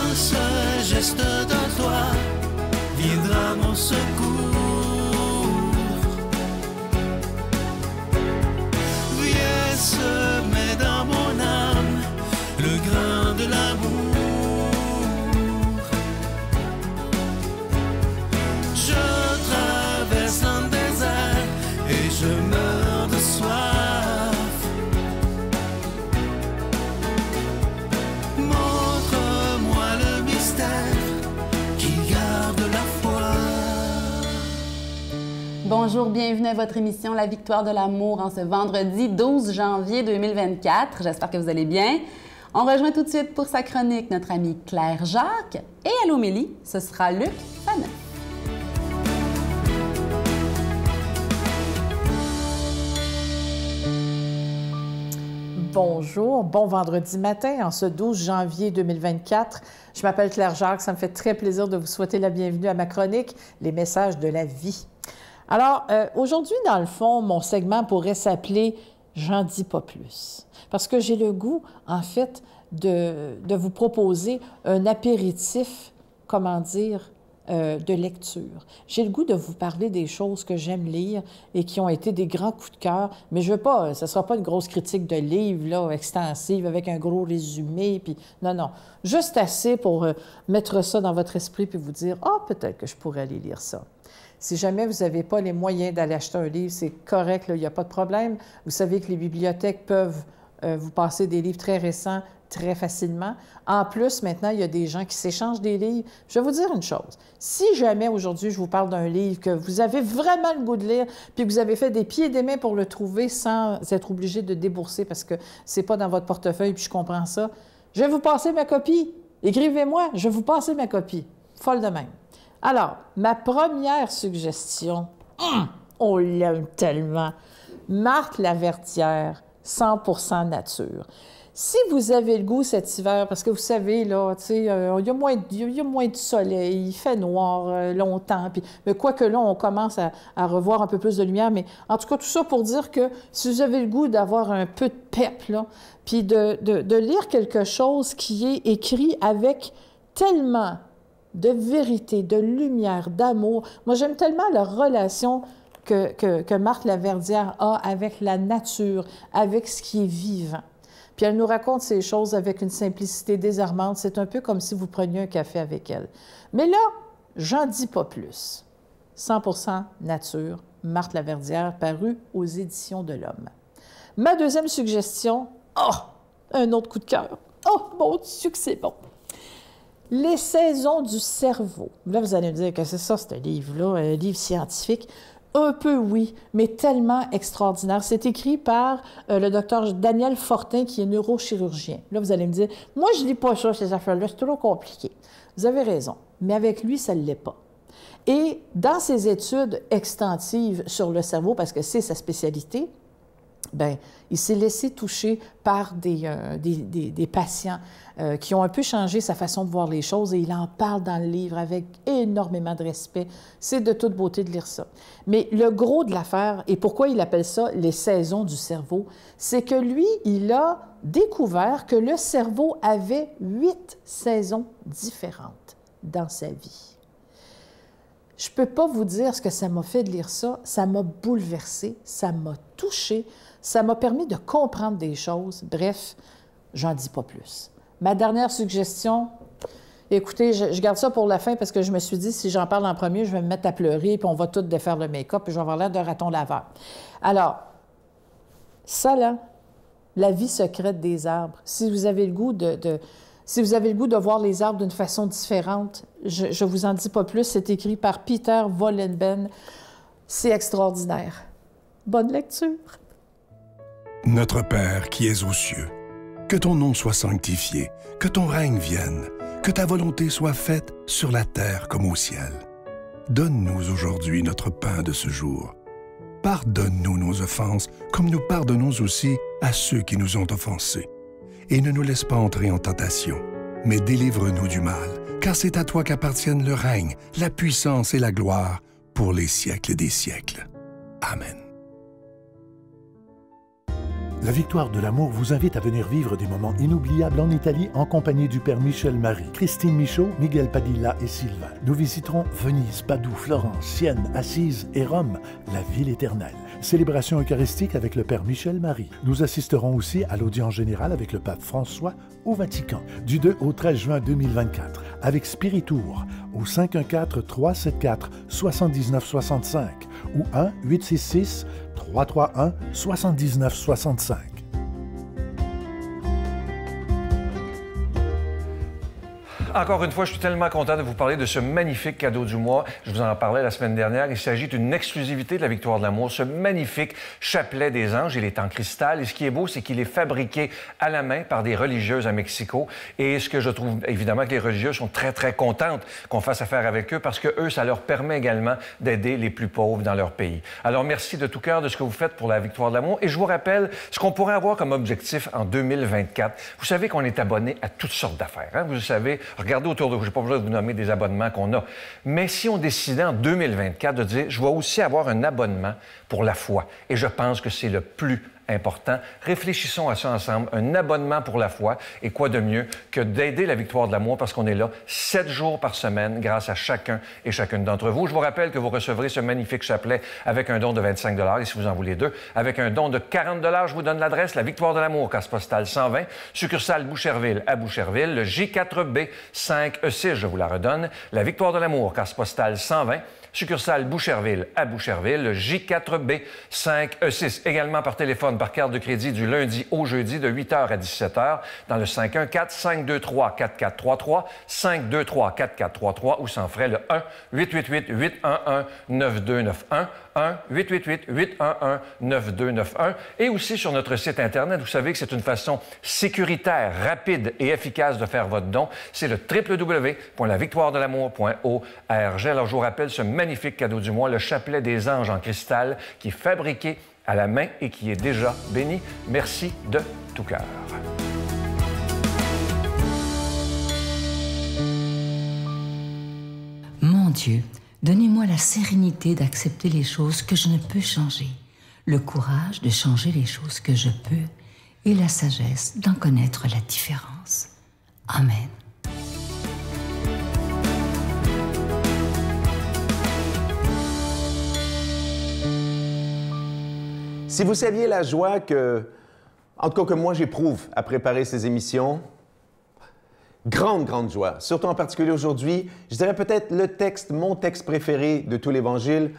Un seul geste de toi viendra mon secours. Viens semer dans mon âme le grain de l'amour. Je traverse un désert et je meurs de soif. Montre-moi le mystère qui garde la foi. Bonjour, bienvenue à votre émission La Victoire de l'amour en ce vendredi 12 janvier 2024. J'espère que vous allez bien. On rejoint tout de suite pour sa chronique notre amie Claire Jacques. Et à l'homélie, ce sera Luc Faneuf. Bonjour, bon vendredi matin en ce 12 janvier 2024. Je m'appelle Claire Jacques, ça me fait très plaisir de vous souhaiter la bienvenue à ma chronique « Les messages de la vie ». Alors, aujourd'hui, dans le fond, mon segment pourrait s'appeler « J'en dis pas plus ». Parce que j'ai le goût, en fait, de vous proposer un apéritif, comment dire, de lecture. J'ai le goût de vous parler des choses que j'aime lire et qui ont été des grands coups de cœur, mais je veux pas, ce ne sera pas une grosse critique de livre, là, extensive, avec un gros résumé, puis non, non. Juste assez pour mettre ça dans votre esprit puis vous dire « Ah, peut-être que je pourrais aller lire ça ». Si jamais vous n'avez pas les moyens d'aller acheter un livre, c'est correct, il n'y a pas de problème. Vous savez que les bibliothèques peuvent vous passer des livres très récents très facilement. En plus, maintenant, il y a des gens qui s'échangent des livres. Je vais vous dire une chose. Si jamais aujourd'hui, je vous parle d'un livre que vous avez vraiment le goût de lire, puis que vous avez fait des pieds et des mains pour le trouver sans être obligé de débourser parce que c'est pas dans votre portefeuille, puis je comprends ça, je vais vous passer ma copie. Écrivez-moi, je vais vous passer ma copie. Folle de même. Alors, ma première suggestion, on l'aime tellement, Marthe Laverdière, 100% nature. Si vous avez le goût cet hiver, parce que vous savez, là, tu sais, il y a moins de soleil, il fait noir longtemps, puis, mais quoique là, on commence à revoir un peu plus de lumière, mais en tout cas, tout ça pour dire que si vous avez le goût d'avoir un peu de pep, là, puis de lire quelque chose qui est écrit avec tellement de vérité, de lumière, d'amour. Moi, j'aime tellement la relation que Marthe Laverdière a avec la nature, avec ce qui est vivant. Puis elle nous raconte ces choses avec une simplicité désarmante. C'est un peu comme si vous preniez un café avec elle. Mais là, j'en dis pas plus. 100% nature, Marthe Laverdière, paru aux Éditions de l'Homme. Ma deuxième suggestion, un autre coup de cœur. Oh, mon Dieu que c'est bon! Les saisons du cerveau. Là, vous allez me dire que c'est ça, ce livre-là, un livre scientifique. Un peu, oui, mais tellement extraordinaire. C'est écrit par le docteur Daniel Fortin, qui est neurochirurgien. Là, vous allez me dire, moi, je ne lis pas ça, ces affaires-là, c'est trop compliqué. Vous avez raison, mais avec lui, ça ne l'est pas. Et dans ses études extensives sur le cerveau, parce que c'est sa spécialité, bien, il s'est laissé toucher par des patients qui ont un peu changé sa façon de voir les choses et il en parle dans le livre avec énormément de respect. C'est de toute beauté de lire ça. Mais le gros de l'affaire, et pourquoi il appelle ça les saisons du cerveau, c'est que lui, il a découvert que le cerveau avait 8 saisons différentes dans sa vie. Je ne peux pas vous dire ce que ça m'a fait de lire ça. Ça m'a bouleversée, ça m'a touchée, ça m'a permis de comprendre des choses. Bref, j'en dis pas plus. Ma dernière suggestion, écoutez, je garde ça pour la fin parce que je me suis dit, si j'en parle en premier, je vais me mettre à pleurer, puis on va tout défaire le make-up, puis je vais avoir l'air d'un raton laveur. Alors, ça là, la vie secrète des arbres. Si vous avez le goût si vous avez le goût de voir les arbres d'une façon différente, je vous en dis pas plus. C'est écrit par Peter Wohlenben. C'est extraordinaire. Bonne lecture. Notre Père qui es aux cieux, que ton nom soit sanctifié, que ton règne vienne, que ta volonté soit faite sur la terre comme au ciel. Donne-nous aujourd'hui notre pain de ce jour. Pardonne-nous nos offenses, comme nous pardonnons aussi à ceux qui nous ont offensés. Et ne nous laisse pas entrer en tentation, mais délivre-nous du mal, car c'est à toi qu'appartiennent le règne, la puissance et la gloire pour les siècles des siècles. Amen. La Victoire de l'amour vous invite à venir vivre des moments inoubliables en Italie en compagnie du Père Michel Marie, Christine Michaud, Miguel Padilla et Sylvain. Nous visiterons Venise, Padoue, Florence, Sienne, Assise et Rome, la ville éternelle. Célébration eucharistique avec le Père Michel Marie. Nous assisterons aussi à l'audience générale avec le pape François au Vatican, du 2 au 13 juin 2024, avec Spiritour au 514-374-7965 ou 1-866-331-7965. Encore une fois, je suis tellement content de vous parler de ce magnifique cadeau du mois. Je vous en parlais la semaine dernière. Il s'agit d'une exclusivité de la Victoire de l'amour, ce magnifique chapelet des anges. Il est en cristal. Et ce qui est beau, c'est qu'il est fabriqué à la main par des religieuses à Mexico. Et ce que je trouve, évidemment, que les religieuses sont très, très contentes qu'on fasse affaire avec eux parce que eux, ça leur permet également d'aider les plus pauvres dans leur pays. Alors, merci de tout cœur de ce que vous faites pour la Victoire de l'amour. Et je vous rappelle ce qu'on pourrait avoir comme objectif en 2024. Vous savez qu'on est abonné à toutes sortes d'affaires. Hein? Vous savez, regardez autour de vous, je n'ai pas besoin de vous nommer des abonnements qu'on a. Mais si on décidait en 2024 de dire, je vais aussi avoir un abonnement pour la foi, et je pense que c'est le plus important. Réfléchissons à ça ensemble. Un abonnement pour la foi. Et quoi de mieux que d'aider la Victoire de l'amour parce qu'on est là 7 jours par semaine grâce à chacun et chacune d'entre vous. Je vous rappelle que vous recevrez ce magnifique chapelet avec un don de 25 $, et si vous en voulez deux, avec un don de 40 $, je vous donne l'adresse, la Victoire de l'amour, case postale 120, succursale Boucherville à Boucherville, le J4B 5E6, je vous la redonne, la Victoire de l'amour, case postale 120, succursale Boucherville à Boucherville, le J4B 5E6. Également par téléphone, par carte de crédit du lundi au jeudi de 8h à 17h dans le 514-523-4433, 523-4433 ou sans frais le 1-888-811-9291, 1-888-811-9291 et aussi sur notre site Internet. Vous savez que c'est une façon sécuritaire, rapide et efficace de faire votre don. C'est le www.lavictoiredelamour.org. Alors, je vous rappelle ce magnifique cadeau du mois, le chapelet des anges en cristal qui est fabriqué à la main et qui est déjà béni. Merci de tout cœur. Mon Dieu, donnez-moi la sérénité d'accepter les choses que je ne peux changer, le courage de changer les choses que je peux et la sagesse d'en connaître la différence. Amen. Si vous saviez la joie que, en tout cas que moi j'éprouve à préparer ces émissions, grande joie, surtout en particulier aujourd'hui, je dirais peut-être mon texte préféré de tout l'Évangile.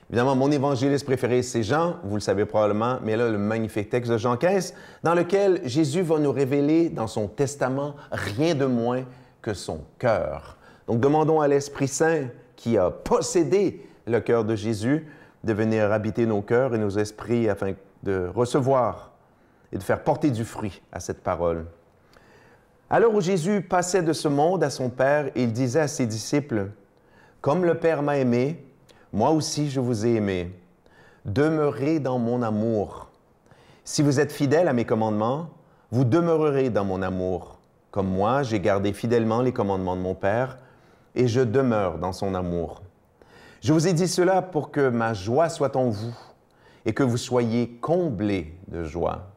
Évidemment, mon évangéliste préféré, c'est Jean, vous le savez probablement, mais là, le magnifique texte de Jean 15, dans lequel Jésus va nous révéler dans son testament rien de moins que son cœur. Donc, demandons à l'Esprit Saint qui a possédé le cœur de Jésus de venir habiter nos cœurs et nos esprits afin de recevoir et de faire porter du fruit à cette parole. À l'heure où Jésus passait de ce monde à son Père, il disait à ses disciples, « Comme le Père m'a aimé, moi aussi je vous ai aimé. Demeurez dans mon amour. Si vous êtes fidèles à mes commandements, vous demeurerez dans mon amour. Comme moi, j'ai gardé fidèlement les commandements de mon Père et je demeure dans son amour. Je vous ai dit cela pour que ma joie soit en vous et que vous soyez comblés de joie.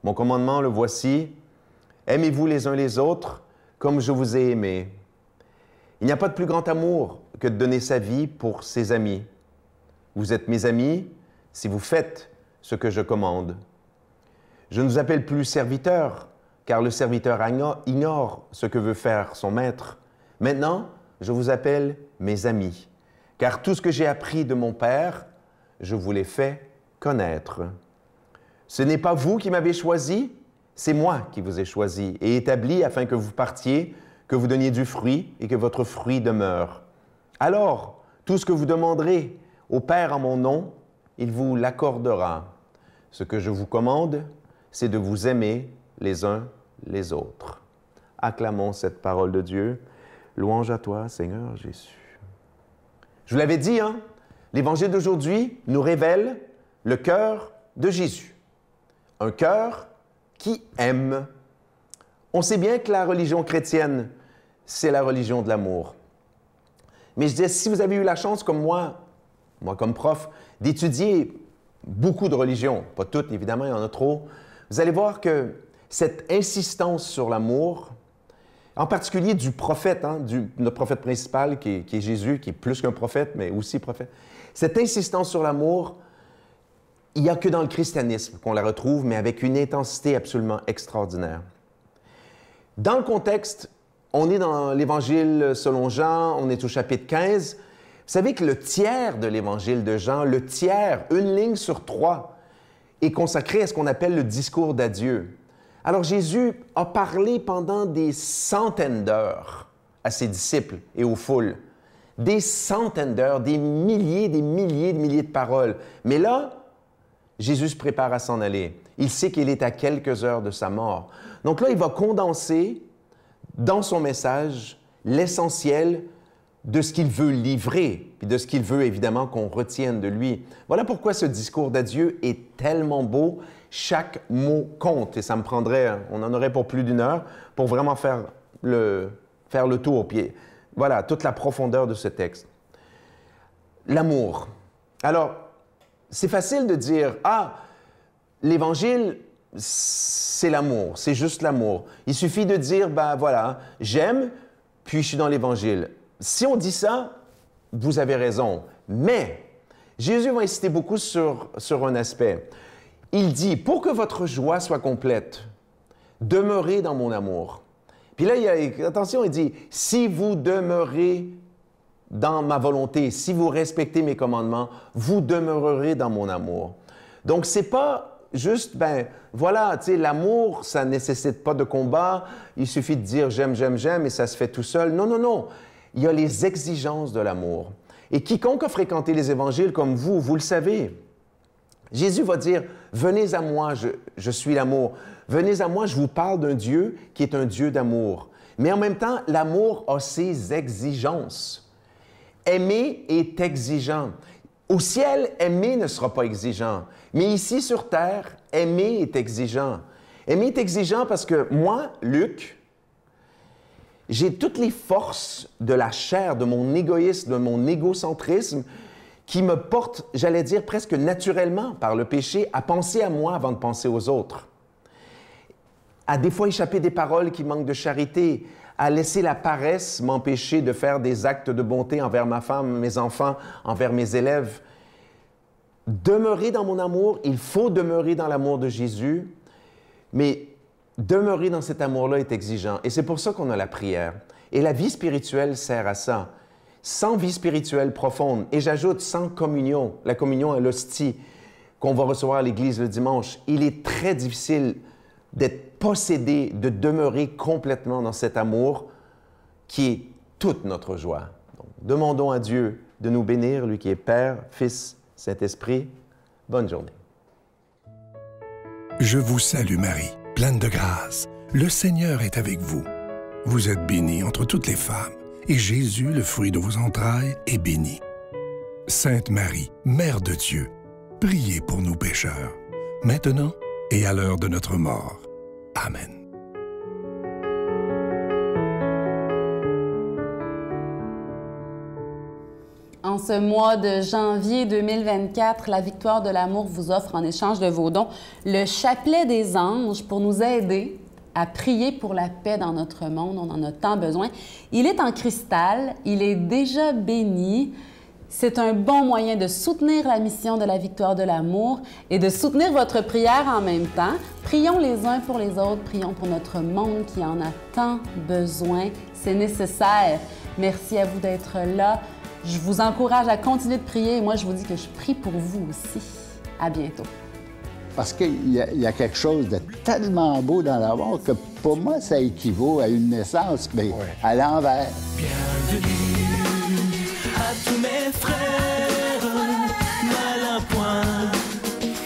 Mon commandement, le voici, aimez-vous les uns les autres comme je vous ai aimés. Il n'y a pas de plus grand amour que de donner sa vie pour ses amis. Vous êtes mes amis si vous faites ce que je commande. Je ne vous appelle plus serviteurs, car le serviteur ignore ce que veut faire son maître. Maintenant, je vous appelle mes amis, car tout ce que j'ai appris de mon Père, je vous l'ai fait connaître. Ce n'est pas vous qui m'avez choisi, c'est moi qui vous ai choisi et établi afin que vous partiez, que vous donniez du fruit et que votre fruit demeure. Alors, tout ce que vous demanderez au Père en mon nom, il vous l'accordera. Ce que je vous commande, c'est de vous aimer les uns les autres. Acclamons cette parole de Dieu. Louange à toi, Seigneur Jésus. Je vous l'avais dit, hein? L'Évangile d'aujourd'hui nous révèle le cœur de Jésus. Un cœur qui aime. On sait bien que la religion chrétienne, c'est la religion de l'amour. Mais je disais, si vous avez eu la chance, comme moi comme prof, d'étudier beaucoup de religions, pas toutes évidemment, il y en a trop, vous allez voir que cette insistance sur l'amour, en particulier du prophète, notre prophète principal qui est Jésus, qui est plus qu'un prophète, mais aussi prophète, cette insistance sur l'amour, il n'y a que dans le christianisme qu'on la retrouve, mais avec une intensité absolument extraordinaire. Dans le contexte, on est dans l'Évangile selon Jean, on est au chapitre 15. Vous savez que le tiers de l'Évangile de Jean, le tiers, une ligne sur 3, est consacré à ce qu'on appelle le discours d'adieu. Alors Jésus a parlé pendant des centaines d'heures à ses disciples et aux foules. Des centaines d'heures, des milliers de paroles. Mais là, Jésus se prépare à s'en aller. Il sait qu'il est à quelques heures de sa mort. Donc là, il va condenser dans son message l'essentiel de ce qu'il veut livrer, puis de ce qu'il veut évidemment qu'on retienne de lui. Voilà pourquoi ce discours d'adieu est tellement beau. Chaque mot compte et ça me prendrait, on en aurait pour plus d'une heure pour vraiment faire le tour. Puis voilà, toute la profondeur de ce texte. L'amour. Alors, c'est facile de dire, l'Évangile, c'est l'amour, c'est juste l'amour. Il suffit de dire, voilà, j'aime, puis je suis dans l'Évangile. Si on dit ça, vous avez raison. Mais Jésus va insister beaucoup sur un aspect. Il dit, pour que votre joie soit complète, demeurez dans mon amour. Puis là, attention, il dit, si vous demeurez dans ma volonté, si vous respectez mes commandements, vous demeurerez dans mon amour. Donc, c'est pas juste, voilà, tu sais, l'amour, ça ne nécessite pas de combat, il suffit de dire j'aime et ça se fait tout seul. Non, non, non. Il y a les exigences de l'amour. Et quiconque a fréquenté les évangiles comme vous le savez. Jésus va dire, venez à moi, je suis l'amour. Venez à moi, je vous parle d'un Dieu qui est un Dieu d'amour. Mais en même temps, l'amour a ses exigences. Aimer est exigeant. Au ciel, aimer ne sera pas exigeant. Mais ici, sur terre, aimer est exigeant. Aimer est exigeant parce que moi, Luc, j'ai toutes les forces de la chair, de mon égoïsme, de mon égocentrisme qui me portent, j'allais dire presque naturellement par le péché, à penser à moi avant de penser aux autres. À des fois échapper des paroles qui manquent de charité, à laisser la paresse m'empêcher de faire des actes de bonté envers ma femme, mes enfants, envers mes élèves. Demeurer dans mon amour, il faut demeurer dans l'amour de Jésus, mais demeurer dans cet amour-là est exigeant. Et c'est pour ça qu'on a la prière. Et la vie spirituelle sert à ça. Sans vie spirituelle profonde, et j'ajoute sans communion, la communion à l'hostie qu'on va recevoir à l'Église le dimanche, il est très difficile d'être possédé, de demeurer complètement dans cet amour qui est toute notre joie. Donc, demandons à Dieu de nous bénir, lui qui est Père, Fils, Saint-Esprit. Bonne journée. Je vous salue Marie, pleine de grâce. Le Seigneur est avec vous. Vous êtes bénie entre toutes les femmes, et Jésus, le fruit de vos entrailles, est béni. Sainte Marie, Mère de Dieu, priez pour nous pécheurs, maintenant et à l'heure de notre mort. Amen. En ce mois de janvier 2024, la Victoire de l'amour vous offre en échange de vos dons le chapelet des anges pour nous aider à prier pour la paix dans notre monde. On en a tant besoin. Il est en cristal, il est déjà béni. C'est un bon moyen de soutenir la mission de la Victoire de l'amour et de soutenir votre prière en même temps. Prions les uns pour les autres, prions pour notre monde qui en a tant besoin. C'est nécessaire. Merci à vous d'être là. Je vous encourage à continuer de prier et moi, je vous dis que je prie pour vous aussi. À bientôt. Parce qu'il y a quelque chose de tellement beau dans l'amour que pour moi, ça équivaut à une naissance, mais à l'envers. Bienvenue à tous mes frères, mal à point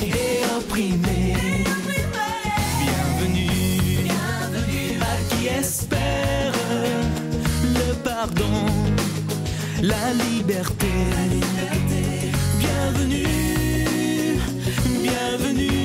et opprimés. Bienvenue à qui espère le pardon, la liberté. Bienvenue, bienvenue.